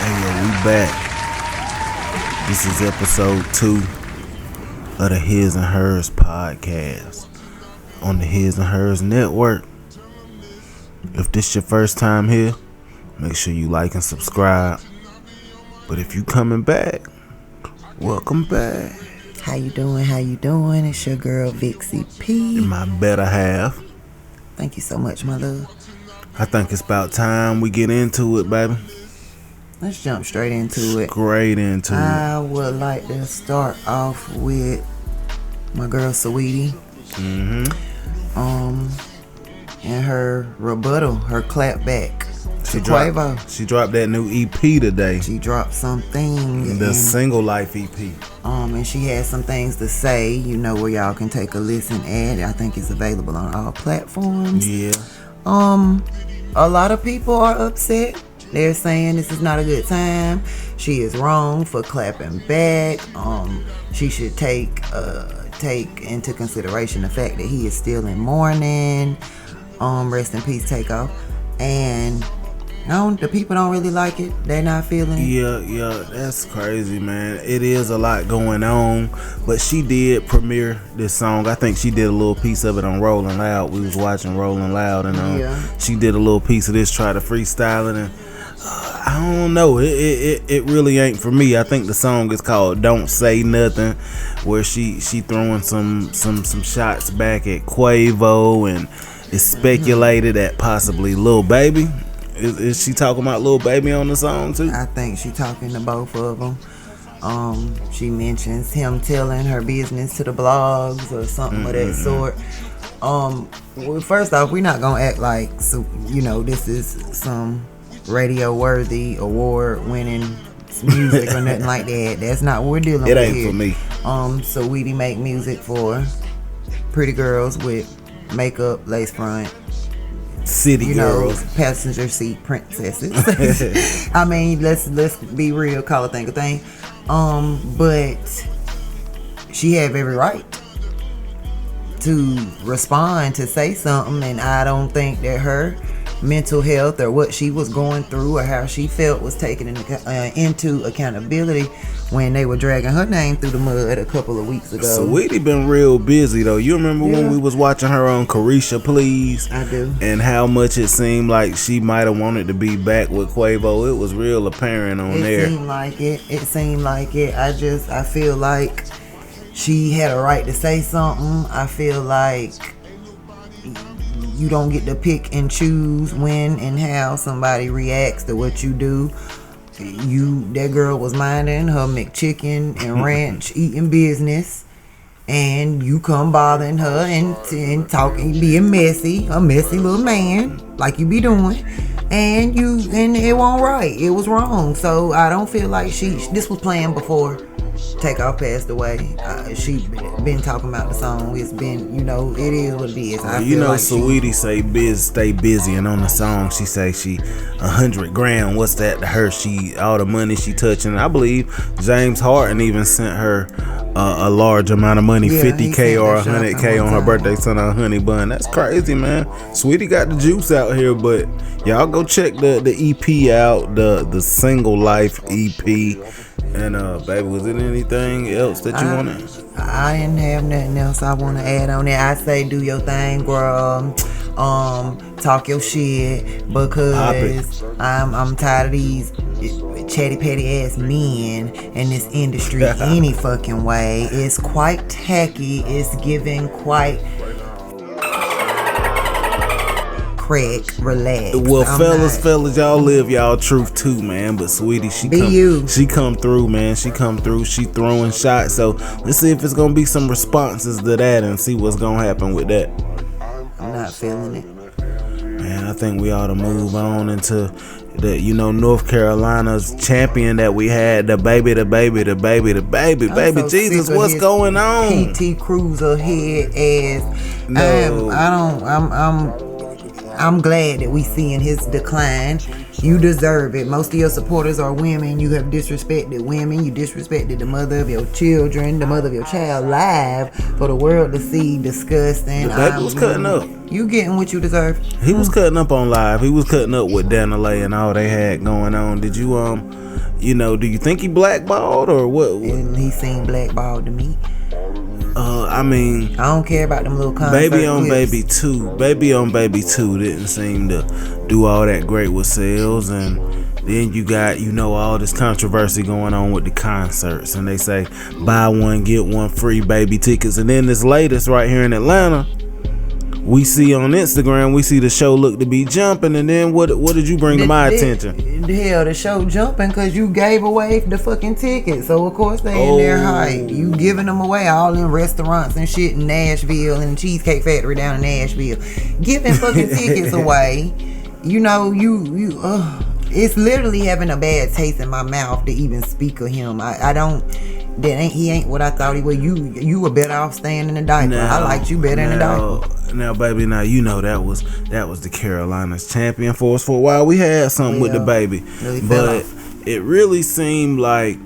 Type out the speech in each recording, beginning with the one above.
We back. This is episode 2 of the Hiz Herz podcast on the Hiz Herz network. If this your first time here, make sure you like and subscribe. But if you coming back, welcome back. How you doing? It's your girl Vixy P. My better half. Thank you so much, my love. I think it's about time we get into it, baby. Let's jump straight into it. I would like to start off with my girl Saweetie. And her rebuttal, her clap back to Quavo. She dropped that new EP today. She dropped something. The Single Life EP. And she has some things to say, where y'all can take a listen at. I think it's available on all platforms. Yeah. A lot of people are upset. They're saying this is not a good time. She is wrong for clapping back. She should take into consideration the fact that he is still in mourning. Rest in peace, Takeoff. And the people don't really like it. They're not feeling it. Yeah, that's crazy, man. It is a lot going on. But she did premiere this song. I think she did a little piece of it on Rolling Loud. We was watching Rolling Loud, and she did a little piece of this, try to freestyle it, and I don't know. It really ain't for me. I think the song is called "Don't Say Nothing," where she throwing some shots back at Quavo, and it's speculated that possibly Lil Baby. Is she talking about Lil Baby on the song too? I think she talking to both of them. She mentions him telling her business to the blogs or something of that sort. Well, first off, we're not gonna act like this is some radio worthy, award winning music or nothing like that. That's not what we're dealing with. It ain't here. For me. Saweetie make music for pretty girls with makeup, lace front, city girls, passenger seat princesses. I mean, let's be real, call a thing a thing. But she have every right to respond, to say something, and I don't think that her mental health or what she was going through or how she felt was taken into accountability when they were dragging her name through the mud a couple of weeks ago. Saweetie been real busy though. You remember when we was watching her on Carisha Please? I do. And how much it seemed like she might have wanted to be back with Quavo. It was real apparent on there. It seemed like it. I feel like she had a right to say something. I feel like you don't get to pick and choose when and how somebody reacts to what you do. That girl was minding her McChicken and ranch eating business, and you come bothering her and talking, being messy, a messy little man like you be doing, and it wasn't right. It was wrong. So I don't feel like this was planned before Takeoff passed away. She been talking about the song. It's been, it is what it is. Saweetie say stay busy, and on the song she say she 100 grand. What's that to her? All the money she touching. I believe James Harden even sent her a large amount of money, 50K or 100K on her birthday, sent her a honey bun. That's crazy, man. Saweetie got the juice out here, but y'all go check the EP out, the Single Life EP. And baby, was it anything else that you wanted? I didn't have nothing else I want to add on there. I say do your thing, girl. Talk your shit, because I'm tired of these chatty patty ass men in this industry any fucking way. It's quite tacky. It's giving quite crack, relax. Well, fellas, y'all live y'all truth too, man. But Saweetie, she come through, man. She come through. She throwing shots. So let's see if it's gonna be some responses to that and see what's gonna happen with that. I'm not feeling it. Man, I think we ought to move on into the North Carolina's champion that we had, DaBaby. Baby Jesus, what's going on? PT Cruiser head ass. No. I'm glad that we seeing his decline. You deserve it. Most of your supporters are women. You have disrespected women. You disrespected the mother of your children, the mother of your child, live for the world to see. Disgusting. DaBaby was cutting up. You getting what you deserve. He was cutting up on live. He was cutting up with Danilay and all they had going on. Did you You know, do you think he blackballed or what? And he seemed blackballed to me. I mean, I don't care about them little concert Baby on clips. Baby 2. Baby on Baby 2 didn't seem to do all that great with sales. And then you got, all this controversy going on with the concerts. And they say, buy one, get one free baby tickets. And then this latest right here in Atlanta, we see on Instagram, we see the show look to be jumping. And then what did you bring to my attention? Hell, the show jumping because you gave away the fucking tickets. So, of course, they in their hype. You giving them away all in restaurants and shit in Nashville and the Cheesecake Factory down in Nashville. Giving fucking tickets away. It's literally having a bad taste in my mouth to even speak of him. He ain't what I thought he was. You were better off staying in the diaper. I liked you better in the diaper. Now, baby, that was the Carolinas champion for us for a while. We had something with DaBaby, really, but it really seemed like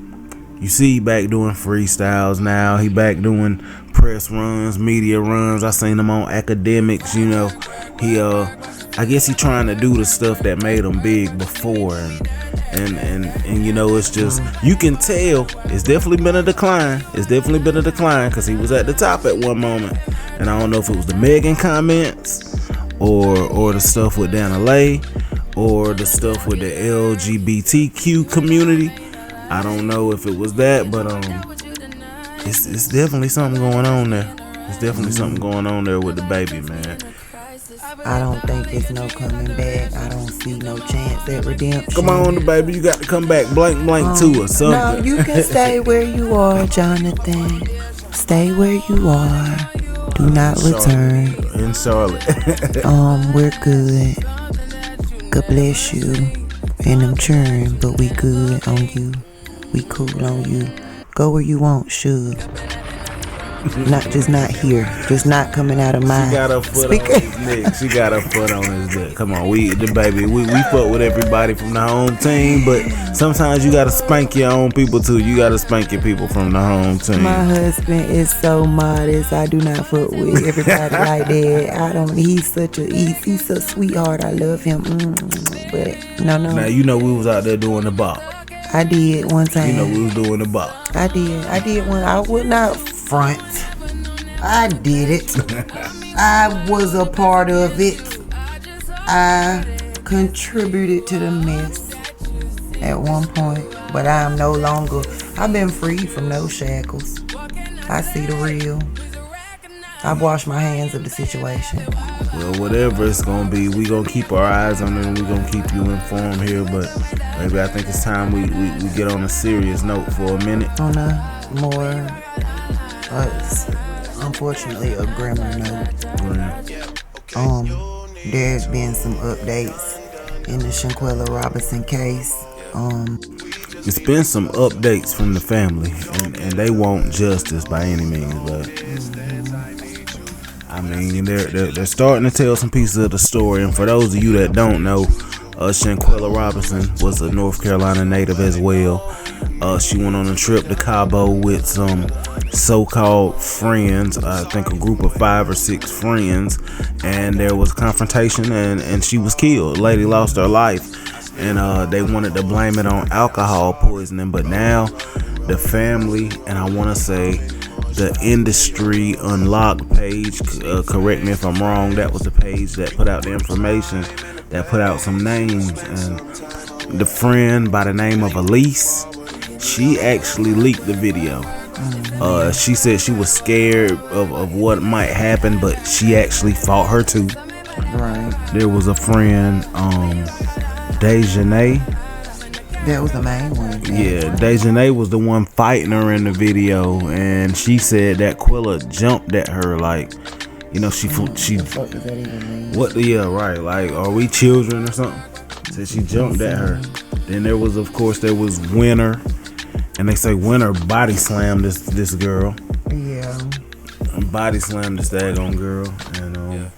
you see he back doing freestyles now. He back doing press runs, media runs. I seen him on academics. He I guess he trying to do the stuff that made him big before, and it's just, you can tell it's definitely been a decline. Because he was at the top at one moment, and I don't know if it was the Megan comments or the stuff with Dana Lay or the stuff with the LGBTQ community. I don't know if it was that, but it's definitely something going on there. There's definitely something going on there with DaBaby, man. I don't think it's no coming back. I don't see no chance at redemption. Come on, DaBaby, you got to come back blank to or something. No, you can stay where you are, Jonathan. Stay where you are. Do not return. In Charlotte. We're good. God bless you. And I'm churning, but we good on you. We cool on you. Go where you want, sure. Not here. Just not coming out of my. She got her foot on his neck. She got her foot on his neck. Come on, DaBaby. We fuck with everybody from the home team, but sometimes you gotta spank your own people too. You gotta spank your people from the home team. My husband is so modest. I do not fuck with everybody like that. He's a sweetheart. I love him. But no. Now we was out there doing the bop. I did one time. We was doing the bop. I did one. I would not front. I did it. I was a part of it. I contributed to the mess at one point, but I am no longer. I've been freed from those shackles. I see the real. I've washed my hands of the situation. Well, whatever it's gonna be, we gonna keep our eyes on it and we gonna keep you informed here. But maybe I think it's time we get on a serious note for a minute. On a more, unfortunately, a grimmer note. There's been some updates in the Shanquella Robinson case. It's been some updates from the family, and they want justice by any means, but I mean, they're starting to tell some pieces of the story. And for those of you that don't know, Shanquella Robinson was a North Carolina native as well. She went on a trip to Cabo with some so-called friends, I think a group of 5 or 6 friends, and there was confrontation and she was killed. The lady lost her life, and they wanted to blame it on alcohol poisoning, but now the family, and I want to say the Industry Unlocked page, correct me if I'm wrong, that was the page that put out the information, that put out some names, and the friend by the name of Elise, she actually leaked the video. She said she was scared of what might happen, but she actually fought her too. Right. There was a friend, Dejanay. That was the main one. Yeah, Dejanay was the one fighting her in the video, and she said that Quilla jumped at her like, she. What the fuck does that even mean? What? Yeah, right. Like, are we children or something? Said she jumped at her. Then there was Winter, and they say Winter body slammed this girl. Yeah. Body slammed this daggone girl, and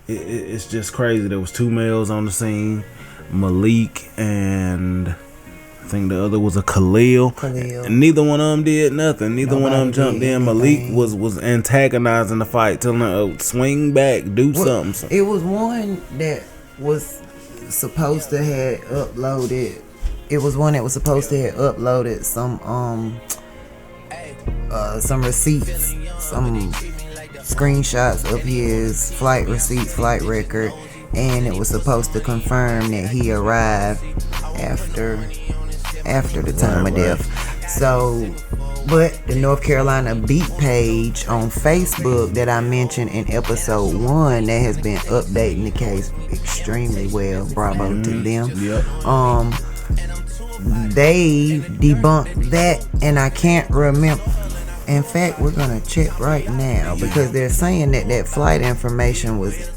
it's just crazy. There was 2 males on the scene, Malik and I think the other was a Khalil. And neither one of them did nothing. Neither one of them jumped in. Malik was antagonizing the fight, telling her, swing back, do something. It was one that was supposed to have uploaded it was one that was supposed to have uploaded some receipts, some screenshots of his flight receipts, flight record, and it was supposed to confirm that he arrived after the time of death. So, but the North Carolina Beat page on Facebook that I mentioned in episode 1 that has been updating the case extremely well. Bravo to them. Yep. They debunked that, and I can't remember. In fact, we're gonna check right now because they're saying that that flight information was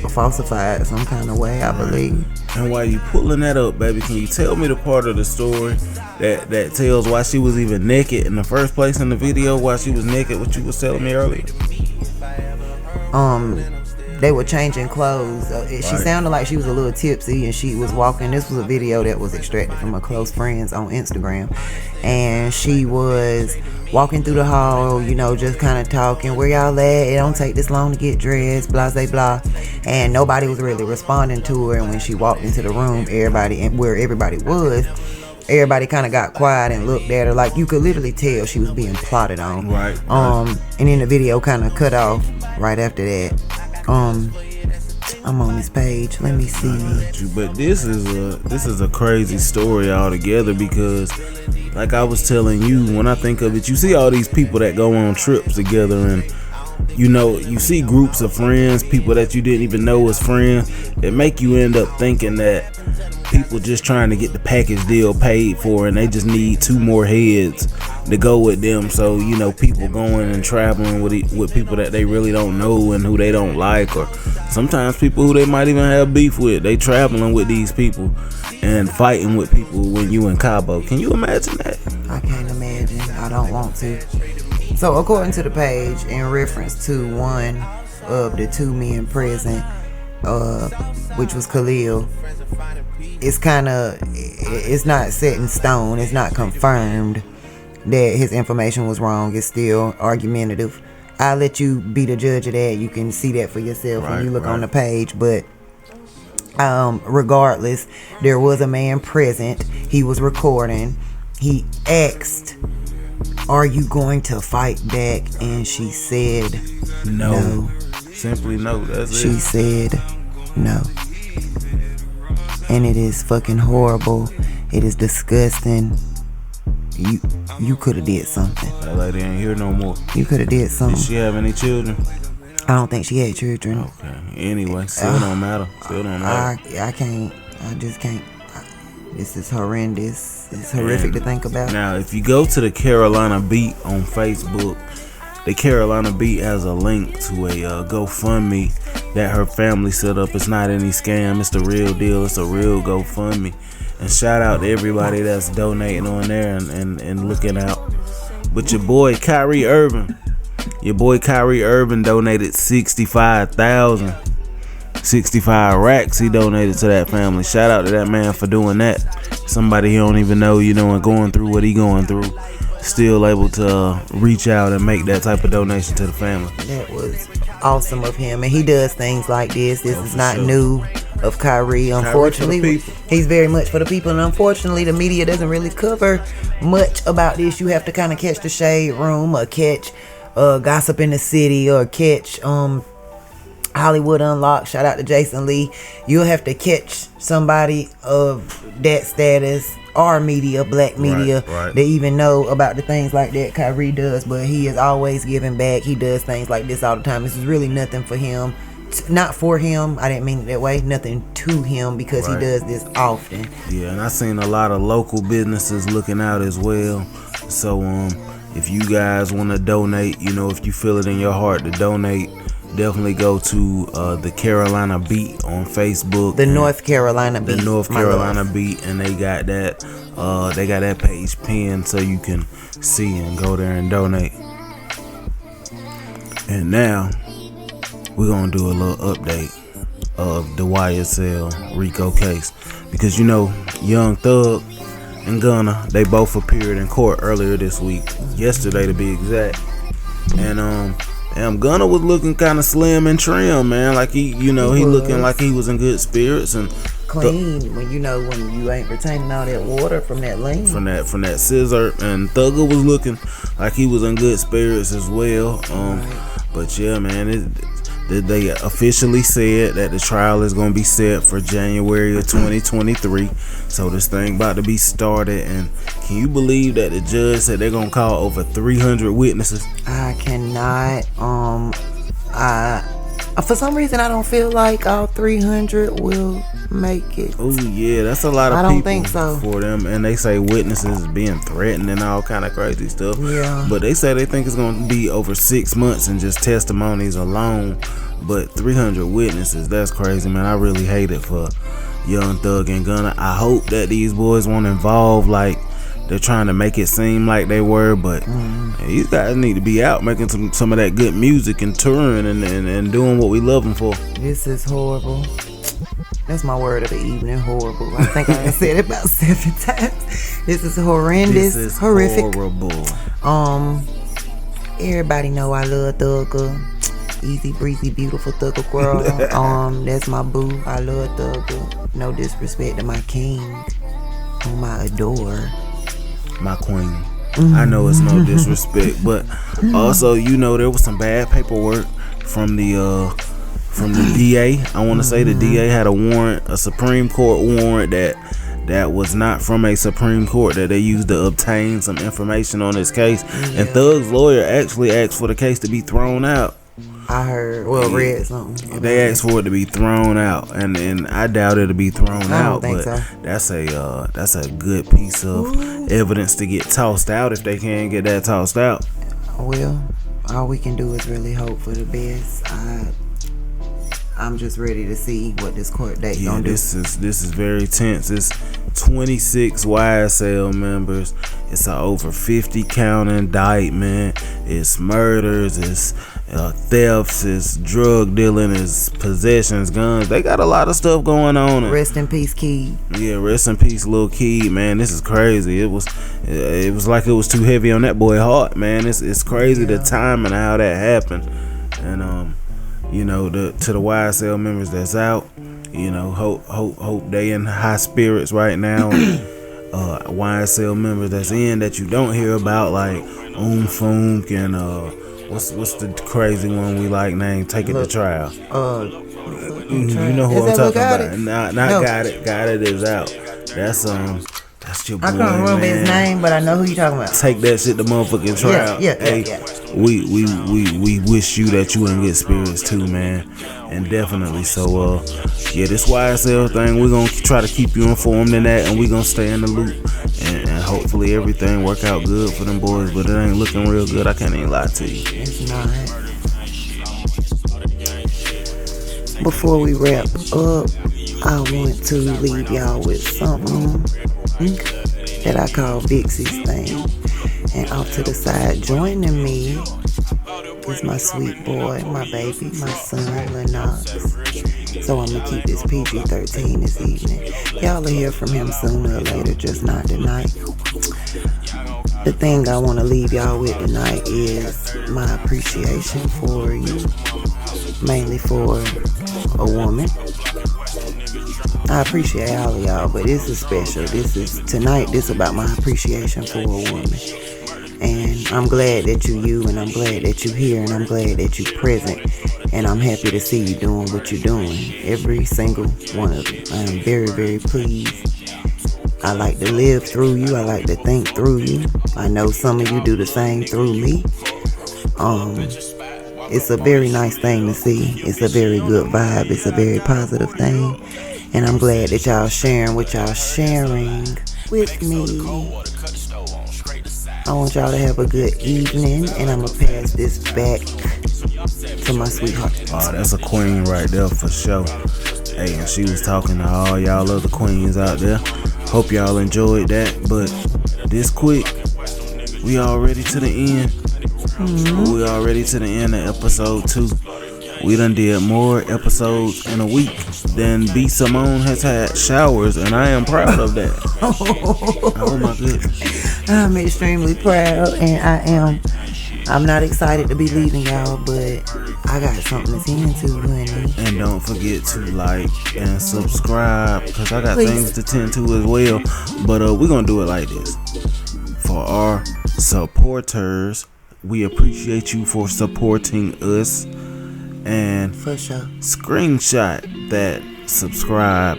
falsified some kind of way, I believe. And while you pulling that up, baby, can you tell me the part of the story that tells why she was even naked in the first place in the video? Why she was naked? What you was telling me earlier? They were changing clothes. She sounded like she was a little tipsy, and she was walking. This was a video that was extracted from her close friends on Instagram, and she was walking through the hall, you know, just kind of talking. Where y'all at? It don't take this long to get dressed, blah blah blah. And nobody was really responding to her. And when she walked into the room, where everybody was, everybody kind of got quiet and looked at her. Like, you could literally tell she was being plotted on. Right. And then the video kind of cut off right after that. I'm on this page. Let me see. But this is a crazy story altogether, because like I was telling you, when I think of it, you see all these people that go on trips together, and you know, you see groups of friends, people that you didn't even know as friends, that make you end up thinking that people just trying to get the package deal paid for, and they just need 2 more heads to go with them. So, you know, people going and traveling with people that they really don't know and who they don't like, or sometimes people who they might even have beef with. They traveling with these people and fighting with people when you in Cabo. Can you imagine that? I can't imagine. I don't want to. So, according to the page, in reference to one of the 2 men present, which was Khalil, it's not set in stone. It's not confirmed that his information was wrong. It's still argumentative. I'll let you be the judge of that. You can see that for yourself when you look on the page. But regardless, there was a man present. He was recording. He asked, "Are you going to fight back?" And she said no. Simply no. That's she it. said no. And it is fucking horrible. It is disgusting. You could have did something. That lady ain't here no more. You could have did something. Did she have any children? I don't think she had children. Okay. Anyway, still don't matter. Still don't matter. I can't. I just can't. This is horrendous. It's horrific to think about. Now, if you go to the Carolina Beat on Facebook, the Carolina Beat has a link to a GoFundMe that her family set up. It's not any scam. It's the real deal. It's a real GoFundMe. And shout out to everybody that's donating on there and looking out. But your boy Kyrie Irving donated 65,000. 65 racks he donated to that family. Shout out to that man for doing that. Somebody he don't even know, you know, and going through what he going through, still able to reach out and make that type of donation to the family. That was awesome of him, and he does things like this. This is not new of Kyrie. Unfortunately, he's very much for the people, and unfortunately the media doesn't really cover much about this. You have to kind of catch the shade room, or catch gossip in the city, or catch Hollywood Unlocked. Shout out to Jason Lee. You'll have to catch somebody of that status, or media, black media, that even know about the things like that Kyrie does. But he is always giving back. He does things like this all the time. This is really nothing for him. Not for him. I didn't mean it that way. Nothing to him, because he does this often. Yeah, and I seen a lot of local businesses looking out as well. So if you guys want to donate, you know, if you feel it in your heart to donate, definitely go to the Carolina Beat on Facebook. The North Carolina Beat. The North Carolina Beat, and they got that page pinned so you can see and go there and donate. And now we're gonna do a little update of the YSL Rico case, because you know Young Thug and Gunna, they both appeared in court earlier this week, yesterday to be exact, and Gunna was looking kind of slim and trim, man. Like he looking like he was in good spirits, and clean when you ain't retaining all that water from that lean. From that scissor, and Thugger was looking like he was in good spirits as well. But yeah, man, they officially said that the trial is gonna be set for January of 2023. So this thing about to be started, and can you believe that the judge said they're gonna call over 300 witnesses? I cannot. For some reason, I don't feel like all 300 will make it. Oh yeah, that's a lot of people. I don't think so. For them, and they say witnesses being threatened and all kind of crazy stuff. Yeah. But they say they think it's going to be over 6 months and just testimonies alone. But 300 witnesses, that's crazy, man. I really hate it for Young Thug and Gunna. I hope that these boys won't involve like they're trying to make it seem like they were, but these guys need to be out making some of that good music and touring and doing what we love them for. This is horrible. That's my word of the evening, horrible. I think I said it about 7 times. This is horrendous. This is horrific. Horrible. Everybody know I love Thugger. Easy breezy, beautiful Thugger girl. That's my boo. I love Thugger. No disrespect to my king, whom I adore. My queen. I know it's no disrespect, but also there was some bad paperwork from the DA. I want to say the DA had a warrant, a Supreme Court warrant that was not from a Supreme Court that they used to obtain some information on this case. Yeah. And Thug's lawyer actually asked for the case to be thrown out. I heard, read something. They asked for it to be thrown out, and I doubt it'll be thrown out. But so. That's a good piece of evidence to get tossed out if they can't get that tossed out. Well, all we can do is really hope for the best. I'm just ready to see what this court date gonna do. This is very tense. It's 26 YSL members. It's a over 50 count indictment. It's murders. It's thefts. It's drug dealing. It's possessions, guns. They got a lot of stuff going on. Rest in peace, Key. Yeah, rest in peace, Lil Key. Man, this is crazy. It was like it was too heavy on that boy heart. Man, it's crazy the timing and how that happened. And to the YSL members that's out, hope they in high spirits right now. YSL members that's in that you don't hear about, like Funk and what's the crazy one we like named Take It to Trial. You know who I'm talking about. Not Got It is out. That's your boy, I can't remember his name, but I know who you talking about. Take that shit to motherfucking trial. Yeah. We wish you that you in good spirits too, man. And definitely so this YSL thing, we're gonna try to keep you informed in that, and we're gonna stay in the loop, and hopefully everything work out good for them boys, but it ain't looking real good. I can't even lie to you. It's not. Before we wrap up, I want to leave y'all with something that I call Vixy's thing. And off to the side, joining me is my sweet boy, my baby, my son, Lennox. So I'm going to keep this PG-13 this evening. Y'all will hear from him sooner or later, just not tonight. The thing I want to leave y'all with tonight is my appreciation for you, mainly for a woman. I appreciate all of y'all, but this is special. This is about my appreciation for a woman. And I'm glad that you, and I'm glad that you here, and I'm glad that you present. And I'm happy to see you doing what you're doing. Every single one of you. I am very, very pleased. I like to live through you. I like to think through you. I know some of you do the same through me. It's a very nice thing to see. It's a very good vibe. It's a very positive thing. And I'm glad that y'all sharing what y'all sharing with me. I want y'all to have a good evening, and I'm going to pass this back to my sweetheart. Oh, that's a queen right there for sure. Hey, and she was talking to all y'all other queens out there. Hope y'all enjoyed that. But this quick, we already to the end. We already to the end of episode 2. We done did more episodes in a week than B. Simone has had showers, and I am proud of that. Oh my goodness. I'm extremely proud, and I am I'm not excited to be leaving y'all, but I got something to tend to, honey. And don't forget to like and subscribe, because I got things to tend to as well. But we're going to do it like this. For our supporters, we appreciate you for supporting us. And for sure, screenshot that subscribe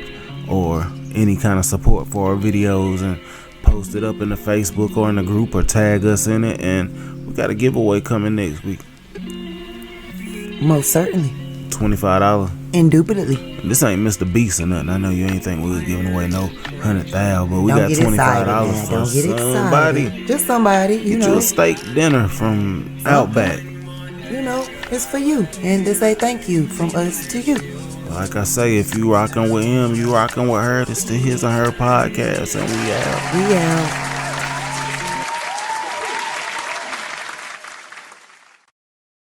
or any kind of support for our videos and post it up in the Facebook or in the group or tag us in it. And we got a giveaway coming next week. Most certainly. $25. Indubitably. This ain't Mr. Beast or nothing. I know you ain't think we was giving away no 100,000, but we got $25 for somebody. Just somebody, you know. Get you a steak dinner from Outback. You know, it's for you. And to say thank you from us to you. Like I say, if you rocking with him, you rocking with her. It's the Hiz and Her podcast, and we out. We out.